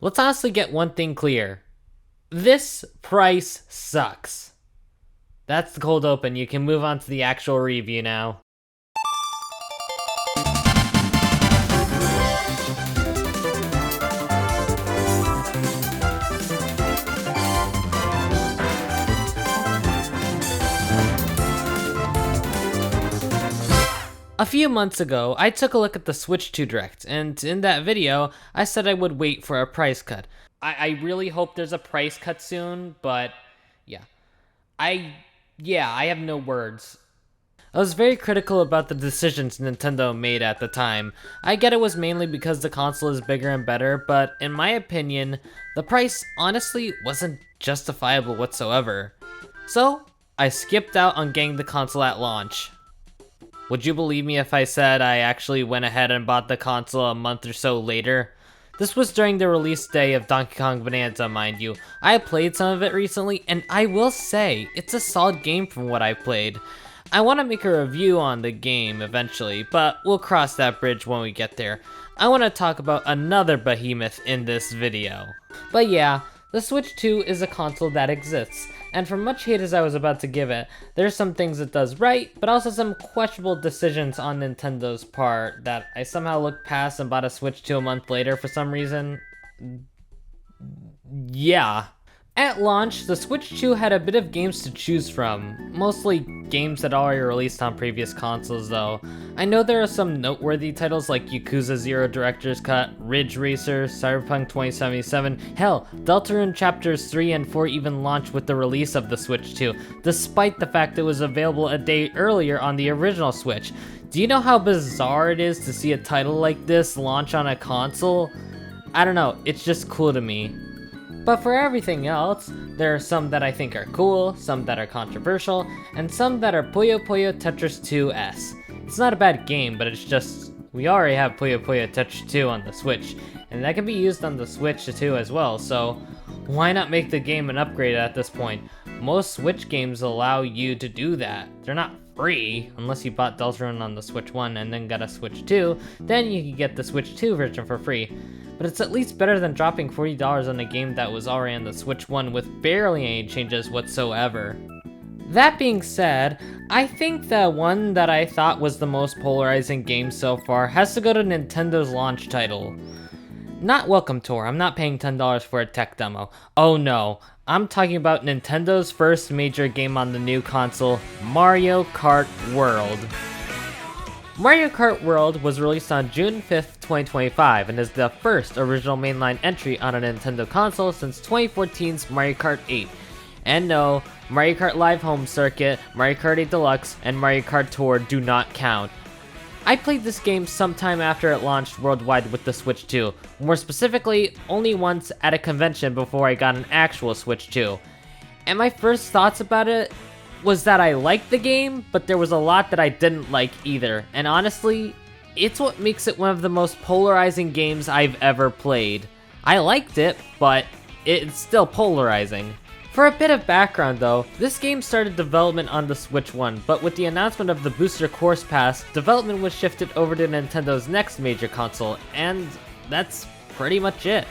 Let's honestly get one thing clear. This price sucks. That's the cold open. You can move on to the actual review now. A few months ago, I took a look at the Switch 2 Direct, and in that video, I said I would wait for a price cut. I really hope there's a price cut soon, but yeah. I have no words. I was very critical about the decisions Nintendo made at the time. I get it was mainly because the console is bigger and better, but in my opinion, the price honestly wasn't justifiable whatsoever. So, I skipped out on getting the console at launch. Would you believe me if I said I actually went ahead and bought the console a month or so later? This was during the release day of Donkey Kong Bonanza, mind you. I played some of it recently, and I will say, it's a solid game from what I played. I want to make a review on the game eventually, but we'll cross that bridge when we get there. I want to talk about another behemoth in this video. But yeah, the Switch 2 is a console that exists, and for much hate as I was about to give it, there's some things it does right, but also some questionable decisions on Nintendo's part that I somehow looked past and bought a Switch 2 a month later for some reason. Yeah. At launch, the Switch 2 had a bit of games to choose from, mostly games that already released on previous consoles though. I know there are some noteworthy titles like Yakuza 0 Director's Cut, Ridge Racer, Cyberpunk 2077, hell, Deltarune Chapters 3 and 4 even launched with the release of the Switch 2, despite the fact it was available a day earlier on the original Switch. Do you know how bizarre it is to see a title like this launch on a console? I don't know, it's just cool to me. But for everything else, there are some that I think are cool, some that are controversial, and some that are Puyo Puyo Tetris 2S. It's not a bad game, but it's just, we already have Puyo Puyo Tetris 2 on the Switch, and that can be used on the Switch 2 as well, so why not make the game an upgrade at this point? Most Switch games allow you to do that. They're not free, unless you bought Deltarune on the Switch 1 and then got a Switch 2, then you can get the Switch 2 version for free. But it's at least better than dropping $40 on a game that was already on the Switch 1 with barely any changes whatsoever. That being said, I think the one that I thought was the most polarizing game so far has to go to Nintendo's launch title. Not Welcome Tour, I'm not paying $10 for a tech demo. Oh no, I'm talking about Nintendo's first major game on the new console, Mario Kart World. Mario Kart World was released on June 5th, 2025, and is the first original mainline entry on a Nintendo console since 2014's Mario Kart 8. And no, Mario Kart Live Home Circuit, Mario Kart 8 Deluxe, and Mario Kart Tour do not count. I played this game sometime after it launched worldwide with the Switch 2, more specifically, only once at a convention before I got an actual Switch 2. And my first thoughts about it was that I liked the game, but there was a lot that I didn't like either, and honestly, it's what makes it one of the most polarizing games I've ever played. I liked it, but it's still polarizing. For a bit of background though, this game started development on the Switch 1, but with the announcement of the Booster Course Pass, development was shifted over to Nintendo's next major console, and that's pretty much it.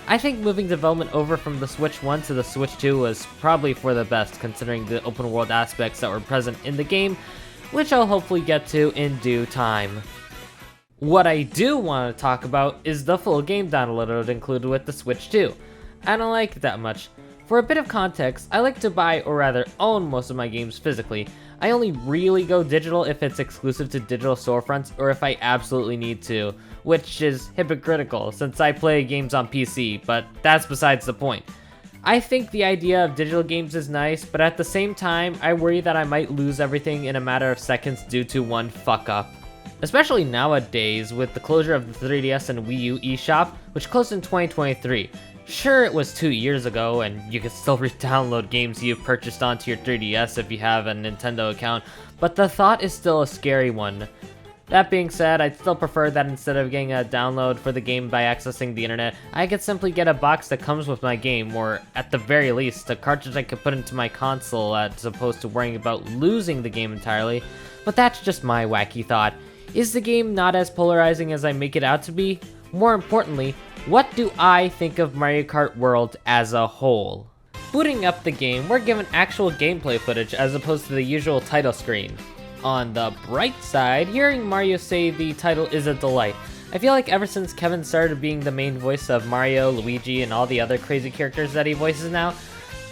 I think moving development over from the Switch 1 to the Switch 2 was probably for the best considering the open world aspects that were present in the game, which I'll hopefully get to in due time. What I do want to talk about is the full game download included with the Switch 2. I don't like it that much. For a bit of context, I like to buy or rather own most of my games physically. I only really go digital if it's exclusive to digital storefronts or if I absolutely need to, which is hypocritical since I play games on PC, but that's besides the point. I think the idea of digital games is nice, but at the same time, I worry that I might lose everything in a matter of seconds due to one fuck up. Especially nowadays with the closure of the 3DS and Wii U eShop, which closed in 2023. Sure, it was 2 years ago, and you can still re-download games you've purchased onto your 3DS if you have a Nintendo account, but the thought is still a scary one. That being said, I'd still prefer that instead of getting a download for the game by accessing the internet, I could simply get a box that comes with my game, or at the very least, a cartridge I could put into my console as opposed to worrying about losing the game entirely. But that's just my wacky thought. Is the game not as polarizing as I make it out to be? More importantly, what do I think of Mario Kart World as a whole? Booting up the game, we're given actual gameplay footage as opposed to the usual title screen. On the bright side, hearing Mario say the title is a delight. I feel like ever since Kevin started being the main voice of Mario, Luigi, and all the other crazy characters that he voices now,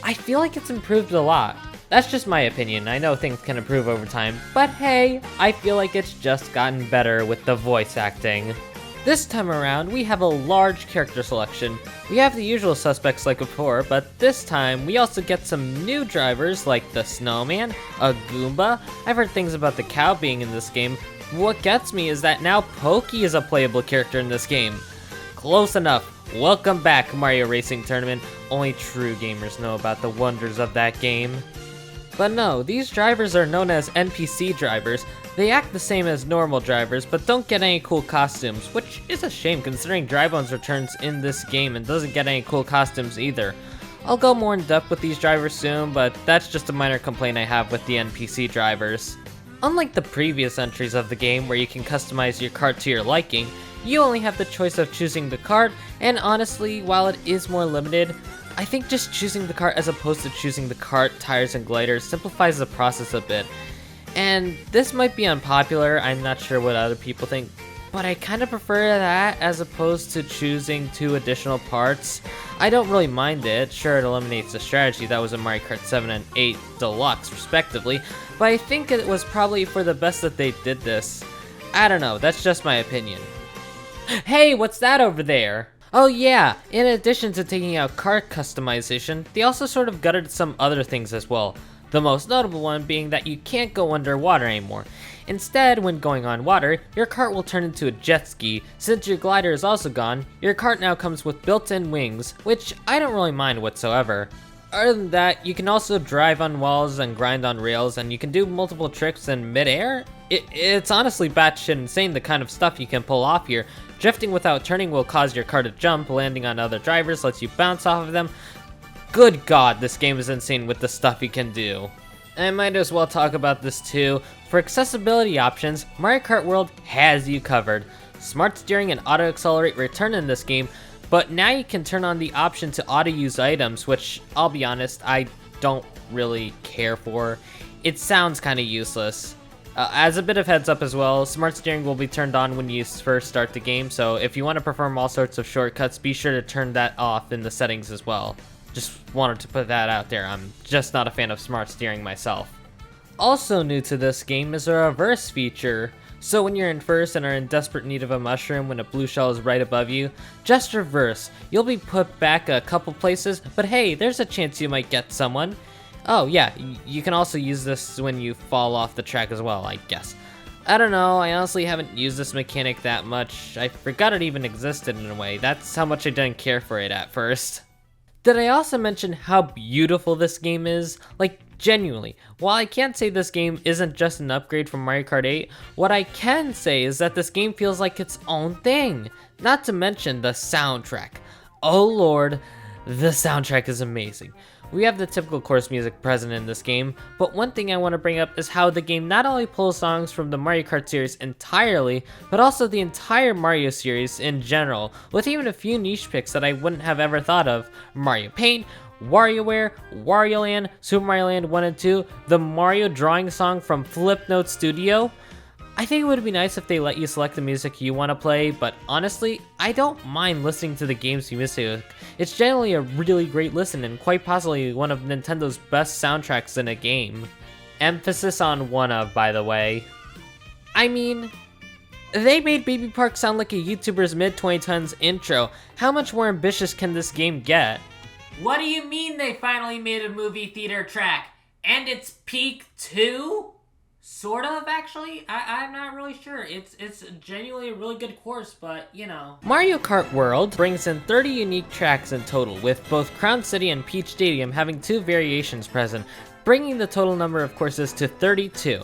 I feel like it's improved a lot. That's just my opinion, I know things can improve over time, but hey, I feel like it's just gotten better with the voice acting. This time around, we have a large character selection. We have the usual suspects like before, but this time we also get some new drivers like the Snowman, a Goomba. I've heard things about the cow being in this game. What gets me is that now Pokey is a playable character in this game. Close enough. Welcome back, Mario Racing Tournament. Only true gamers know about the wonders of that game. But no, these drivers are known as NPC drivers. They act the same as normal drivers, but don't get any cool costumes, which is a shame considering Drybones returns in this game and doesn't get any cool costumes either. I'll go more in depth with these drivers soon, but that's just a minor complaint I have with the NPC drivers. Unlike the previous entries of the game where you can customize your kart to your liking, you only have the choice of choosing the kart, and honestly, while it is more limited, I think just choosing the kart as opposed to choosing the kart, tires, and gliders simplifies the process a bit. And this might be unpopular, I'm not sure what other people think, but I kind of prefer that as opposed to choosing 2 additional parts. I don't really mind it, sure it eliminates the strategy that was in Mario Kart 7 and 8 Deluxe respectively, but I think it was probably for the best that they did this. I don't know, that's just my opinion. Hey, what's that over there? Oh yeah, in addition to taking out kart customization, they also sort of gutted some other things as well. The most notable one being that you can't go underwater anymore. Instead, when going on water, your kart will turn into a jet ski. Since your glider is also gone, your kart now comes with built-in wings, which I don't really mind whatsoever. Other than that, you can also drive on walls and grind on rails, and you can do multiple tricks in mid-air. It's honestly batshit insane the kind of stuff you can pull off here. Drifting without turning will cause your car to jump, landing on other drivers lets you bounce off of them. Good god, this game is insane with the stuff you can do. I might as well talk about this too. For accessibility options, Mario Kart World has you covered. Smart steering and auto accelerate return in this game, but now you can turn on the option to auto use items, which I'll be honest, I don't really care for. It sounds kinda useless. As a bit of heads up as well, smart steering will be turned on when you first start the game, so if you want to perform all sorts of shortcuts, be sure to turn that off in the settings as well. Just wanted to put that out there, I'm just not a fan of smart steering myself. Also new to this game is a reverse feature. So when you're in first and are in desperate need of a mushroom when a blue shell is right above you, just reverse. You'll be put back a couple places, but hey, there's a chance you might get someone. Oh yeah, you can also use this when you fall off the track as well, I guess. I don't know, I honestly haven't used this mechanic that much. I forgot it even existed in a way. That's how much I didn't care for it at first. Did I also mention how beautiful this game is? Like, genuinely, while I can't say this game isn't just an upgrade from Mario Kart 8, what I can say is that this game feels like its own thing. Not to mention the soundtrack. Oh lord, the soundtrack is amazing. We have the typical course music present in this game, but one thing I want to bring up is how the game not only pulls songs from the Mario Kart series entirely, but also the entire Mario series in general, with even a few niche picks that I wouldn't have ever thought of. Mario Paint, WarioWare, Wario Land, Super Mario Land 1 and 2, the Mario drawing song from Flipnote Studio. I think it would be nice if they let you select the music you want to play, but honestly, I don't mind listening to the game's music. It's generally a really great listen and quite possibly one of Nintendo's best soundtracks in a game. Emphasis on one of, by the way. I mean, they made Baby Park sound like a YouTuber's mid-2010s intro. How much more ambitious can this game get? What do you mean they finally made a movie theater track? And it's peak too? Sort of, actually. I'm not really sure. It's genuinely a really good course, but, you know. Mario Kart World brings in 30 unique tracks in total, with both Crown City and Peach Stadium having 2 variations present, bringing the total number of courses to 32.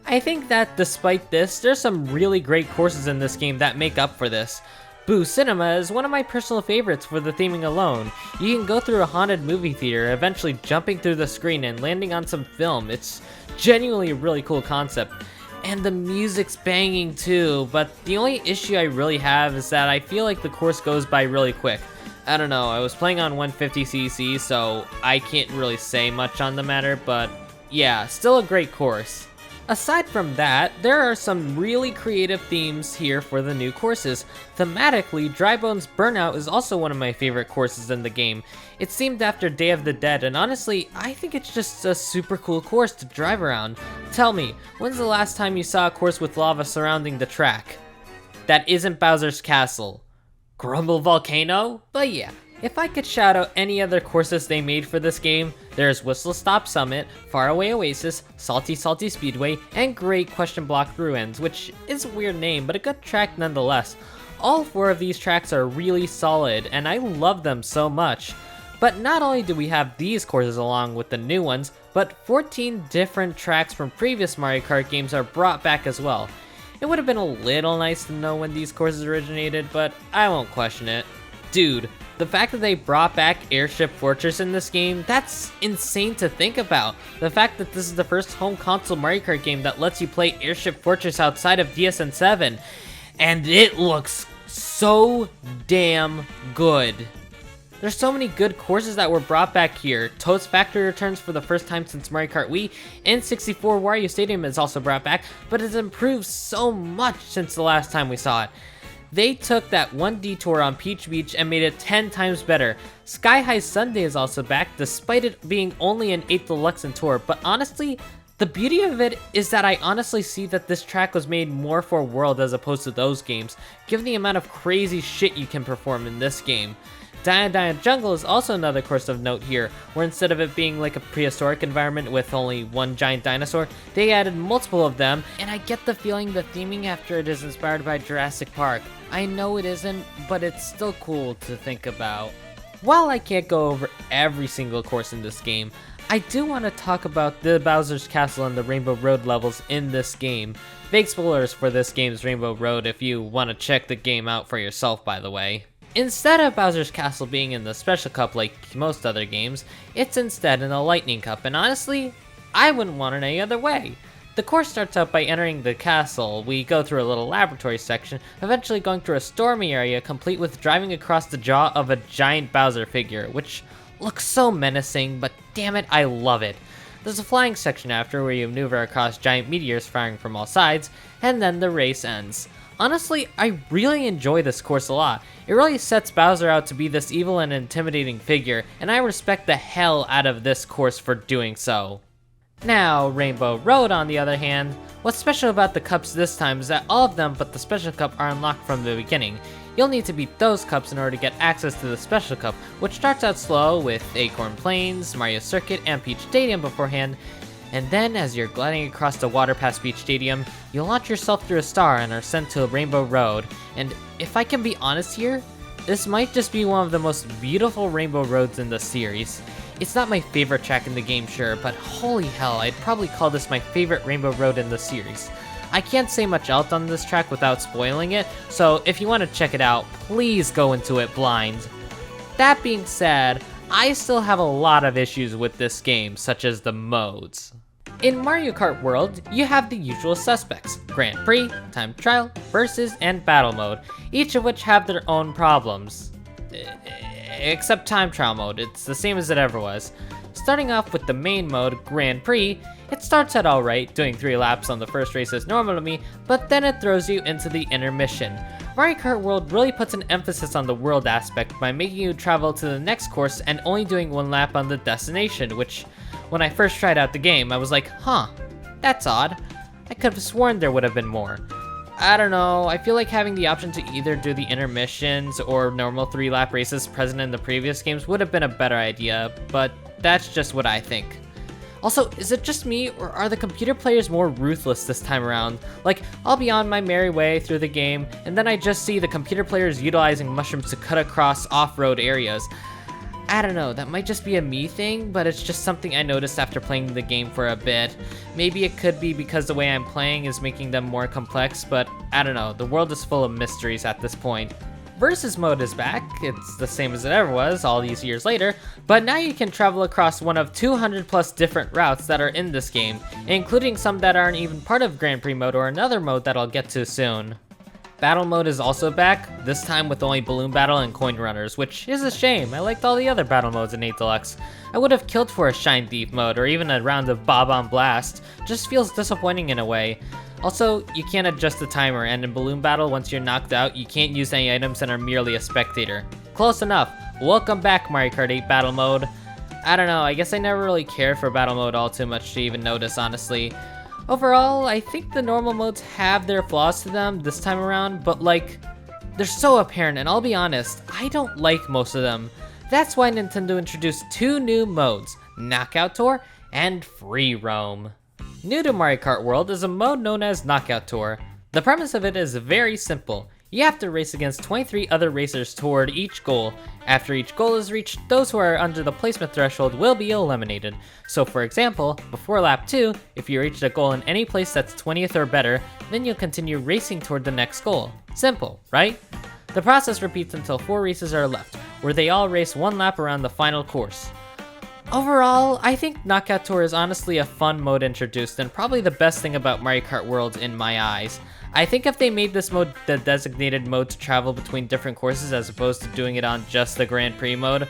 I think that despite this, there's some really great courses in this game that make up for this. Boo Cinema is one of my personal favorites for the theming alone. You can go through a haunted movie theater, eventually jumping through the screen and landing on some film. It's genuinely a really cool concept. And the music's banging too, but the only issue I really have is that I feel like the course goes by really quick. I don't know, I was playing on 150cc, so I can't really say much on the matter, but yeah, still a great course. Aside from that, there are some really creative themes here for the new courses. Thematically, Drybone's Burnout is also one of my favorite courses in the game. It's themed after Day of the Dead, and honestly, I think it's just a super cool course to drive around. Tell me, when's the last time you saw a course with lava surrounding the track? That isn't Bowser's Castle. Grumble Volcano? But yeah. If I could shout out any other courses they made for this game, there's Whistle Stop Summit, Faraway Oasis, Salty Salty Speedway, and Great Question Block Ruins, which is a weird name, but a good track nonetheless. All 4 of these tracks are really solid, and I love them so much. But not only do we have these courses along with the new ones, but 14 different tracks from previous Mario Kart games are brought back as well. It would have been a little nice to know when these courses originated, but I won't question it. Dude, the fact that they brought back Airship Fortress in this game, that's insane to think about. The fact that this is the first home console Mario Kart game that lets you play Airship Fortress outside of DSN 7. And it looks so damn good. There's so many good courses that were brought back here. Toad's Factory returns for the first time since Mario Kart Wii, and 64 Wario Stadium is also brought back, but it's improved so much since the last time we saw it. They took that one detour on Peach Beach and made it 10 times better. Sky High Sunday is also back, despite it being only an 8th Deluxe and Tour, but honestly, the beauty of it is that I honestly see that this track was made more for World as opposed to those games, given the amount of crazy shit you can perform in this game. Dia Jungle is also another course of note here, where instead of it being like a prehistoric environment with only one giant dinosaur, they added multiple of them, and I get the feeling the theming after it is inspired by Jurassic Park. I know it isn't, but it's still cool to think about. While I can't go over every single course in this game, I do want to talk about the Bowser's Castle and the Rainbow Road levels in this game. Big spoilers for this game's Rainbow Road if you want to check the game out for yourself, by the way. Instead of Bowser's Castle being in the Special Cup like most other games, it's instead in the Lightning Cup, and honestly, I wouldn't want it any other way. The course starts out by entering the castle. We go through a little laboratory section, eventually going through a stormy area complete with driving across the jaw of a giant Bowser figure, which looks so menacing, but damn it, I love it. There's a flying section after where you maneuver across giant meteors firing from all sides, and then the race ends. Honestly, I really enjoy this course a lot. It really sets Bowser out to be this evil and intimidating figure, and I respect the hell out of this course for doing so. Now, Rainbow Road on the other hand, what's special about the cups this time is that all of them but the Special Cup are unlocked from the beginning. You'll need to beat those cups in order to get access to the Special Cup, which starts out slow with Acorn Plains, Mario Circuit, and Peach Stadium beforehand, and then as you're gliding across the water past Beach Stadium, you'll launch yourself through a star and are sent to Rainbow Road. And if I can be honest here, this might just be one of the most beautiful Rainbow Roads in the series. It's not my favorite track in the game, sure, but holy hell, I'd probably call this my favorite Rainbow Road in the series. I can't say much else on this track without spoiling it, so if you want to check it out, please go into it blind. That being said, I still have a lot of issues with this game, such as the modes. In Mario Kart World, you have the usual suspects, Grand Prix, Time Trial, Versus, and Battle Mode, each of which have their own problems. Except Time Trial Mode, it's the same as it ever was. Starting off with the main mode, Grand Prix, it starts out alright, doing 3 laps on the first race as normal to me, but then it throws you into the intermission. Mario Kart World really puts an emphasis on the world aspect by making you travel to the next course and only doing 1 lap on the destination, which, when I first tried out the game, I was like, huh, that's odd. I could have sworn there would have been more. I don't know, I feel like having the option to either do the intermissions or normal 3-lap races present in the previous games would have been a better idea, but that's just what I think. Also, is it just me, or are the computer players more ruthless this time around? Like, I'll be on my merry way through the game, and then I just see the computer players utilizing mushrooms to cut across off-road areas. I don't know, that might just be a me thing, but it's just something I noticed after playing the game for a bit. Maybe it could be because the way I'm playing is making them more complex, but I don't know, the world is full of mysteries at this point. Versus mode is back. It's the same as it ever was all these years later, but now you can travel across one of 200 plus different routes that are in this game, including some that aren't even part of Grand Prix mode or another mode that I'll get to soon. Battle mode is also back, this time with only balloon battle and coin runners, which is a shame. I liked all the other battle modes in 8 Deluxe. I would have killed for a Shine Thief mode or even a round of Bob-on Blast. Just feels disappointing in a way. Also, you can't adjust the timer, and in balloon battle, once you're knocked out, you can't use any items and are merely a spectator. Close enough. Welcome back, Mario Kart 8 battle mode. I don't know, I guess I never really cared for battle mode all too much to even notice, honestly. Overall, I think the normal modes have their flaws to them this time around, but like, they're so apparent, and I'll be honest, I don't like most of them. That's why Nintendo introduced 2 new modes, Knockout Tour and Free Roam. New to Mario Kart World is a mode known as Knockout Tour. The premise of it is very simple. You have to race against 23 other racers toward each goal. After each goal is reached, those who are under the placement threshold will be eliminated. So for example, before lap 2, if you reach a goal in any place that's 20th or better, then you'll continue racing toward the next goal. Simple, right? The process repeats until 4 races are left, where they all race 1 lap around the final course. Overall, I think Knockout Tour is honestly a fun mode introduced and probably the best thing about Mario Kart World in my eyes. I think if they made this mode the designated mode to travel between different courses as opposed to doing it on just the Grand Prix mode,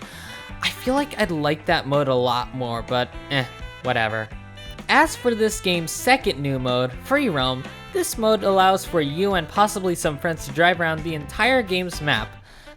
I feel like I'd like that mode a lot more, but whatever. As for this game's second new mode, Free Roam, this mode allows for you and possibly some friends to drive around the entire game's map.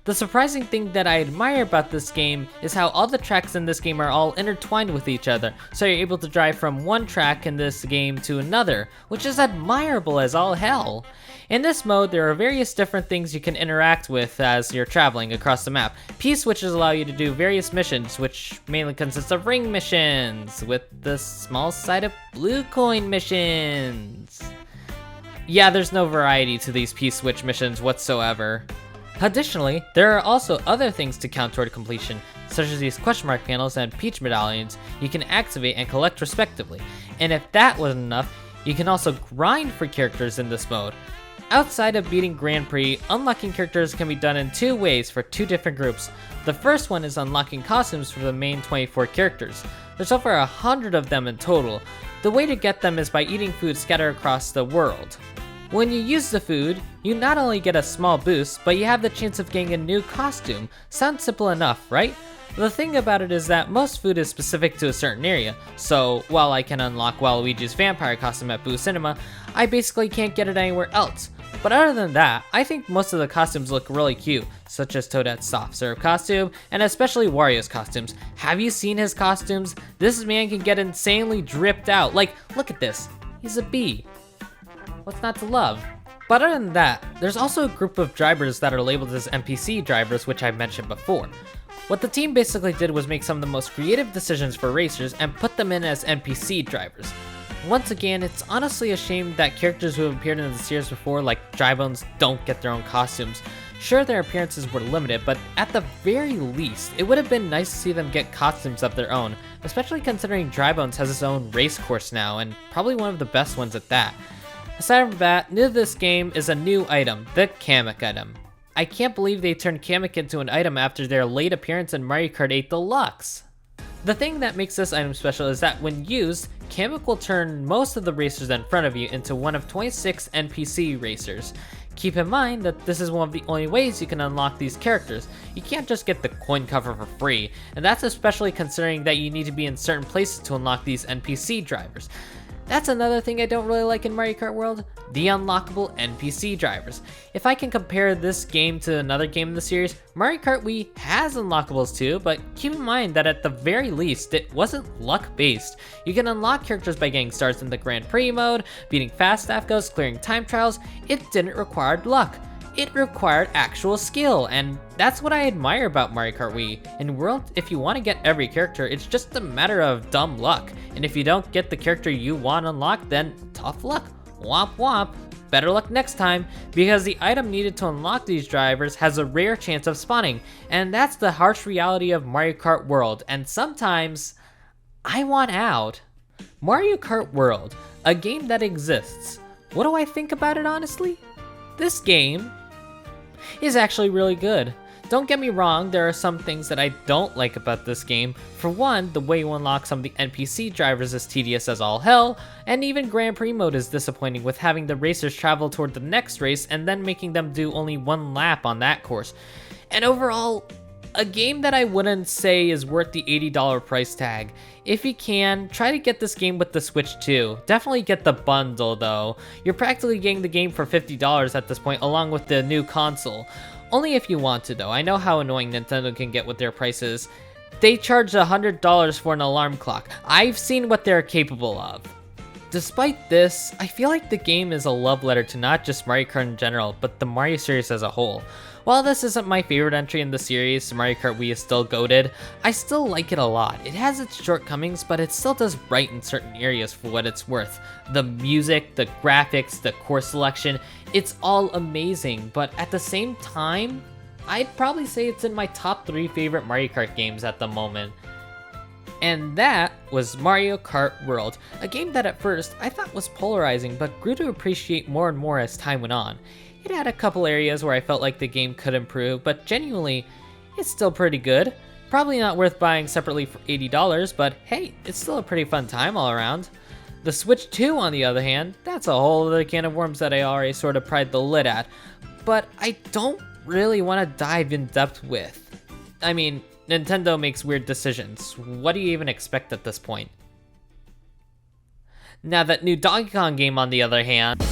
The surprising thing that I admire about this game is how all the tracks in this game are all intertwined with each other, so you're able to drive from one track in this game to another, which is admirable as all hell. In this mode, there are various different things you can interact with as you're traveling across the map. P-switches allow you to do various missions, which mainly consist of ring missions, with the small side of blue coin missions. Yeah, there's no variety to these P-switch missions whatsoever. Additionally, there are also other things to count toward completion, such as these question mark panels and Peach medallions you can activate and collect respectively. And if that wasn't enough, you can also grind for characters in this mode. Outside of beating Grand Prix, unlocking characters can be done in 2 ways for 2 different groups. The first one is unlocking costumes for the main 24 characters. There's over 100 of them in total. The way to get them is by eating food scattered across the world. When you use the food, you not only get a small boost, but you have the chance of getting a new costume. Sounds simple enough, right? The thing about it is that most food is specific to a certain area, so while I can unlock Waluigi's vampire costume at Boo Cinema, I basically can't get it anywhere else. But other than that, I think most of the costumes look really cute, such as Toadette's soft serve costume, and especially Wario's costumes. Have you seen his costumes? This man can get insanely dripped out. Like, look at this. He's a bee. What's not to love? But other than that, there's also a group of drivers that are labeled as NPC drivers, which I mentioned before. What the team basically did was make some of the most creative decisions for racers and put them in as NPC drivers. Once again, it's honestly a shame that characters who have appeared in the series before, like Drybones, don't get their own costumes. Sure, their appearances were limited, but at the very least, it would have been nice to see them get costumes of their own, especially considering Drybones has his own race course now, and probably one of the best ones at that. Aside from that, new to this game is a new item, the Kamek item. I can't believe they turned Kamek into an item after their late appearance in Mario Kart 8 Deluxe. The thing that makes this item special is that when used, Kamek will turn most of the racers in front of you into one of 26 NPC racers. Keep in mind that this is one of the only ways you can unlock these characters. You can't just get the coin cover for free, and that's especially considering that you need to be in certain places to unlock these NPC drivers. That's another thing I don't really like in Mario Kart World, the unlockable NPC drivers. If I can compare this game to another game in the series, Mario Kart Wii has unlockables too, but keep in mind that at the very least, it wasn't luck-based. You can unlock characters by getting stars in the Grand Prix mode, beating fast AFCOs, clearing time trials. It didn't require luck. It required actual skill, and that's what I admire about Mario Kart Wii. In World, if you want to get every character, it's just a matter of dumb luck, and if you don't get the character you want unlocked, then tough luck. Womp womp. Better luck next time, because the item needed to unlock these drivers has a rare chance of spawning, and that's the harsh reality of Mario Kart World, and sometimes, I want out. Mario Kart World, a game that exists. What do I think about it honestly? This game is actually really good. Don't get me wrong, there are some things that I don't like about this game. For one, the way you unlock some of the NPC drivers is tedious as all hell, and even Grand Prix mode is disappointing with having the racers travel toward the next race and then making them do only one lap on that course. And overall, a game that I wouldn't say is worth the $80 price tag. If you can, try to get this game with the Switch too. Definitely get the bundle though. You're practically getting the game for $50 at this point along with the new console. Only if you want to though. I know how annoying Nintendo can get with their prices. They charge $100 for an alarm clock. I've seen what they're capable of. Despite this, I feel like the game is a love letter to not just Mario Kart in general, but the Mario series as a whole. While this isn't my favorite entry in the series, Mario Kart Wii is still goated, I still like it a lot. It has its shortcomings, but it still does right in certain areas for what it's worth. The music, the graphics, the course selection, it's all amazing, but at the same time, I'd probably say it's in my top 3 favorite Mario Kart games at the moment. And that was Mario Kart World, a game that at first I thought was polarizing but grew to appreciate more and more as time went on. It had a couple areas where I felt like the game could improve, but genuinely, it's still pretty good. Probably not worth buying separately for $80, but hey, it's still a pretty fun time all around. The Switch 2, on the other hand, that's a whole other can of worms that I already sort of pried the lid at, but I don't really want to dive in depth with. I mean, Nintendo makes weird decisions. What do you even expect at this point? Now that new Donkey Kong game, on the other hand...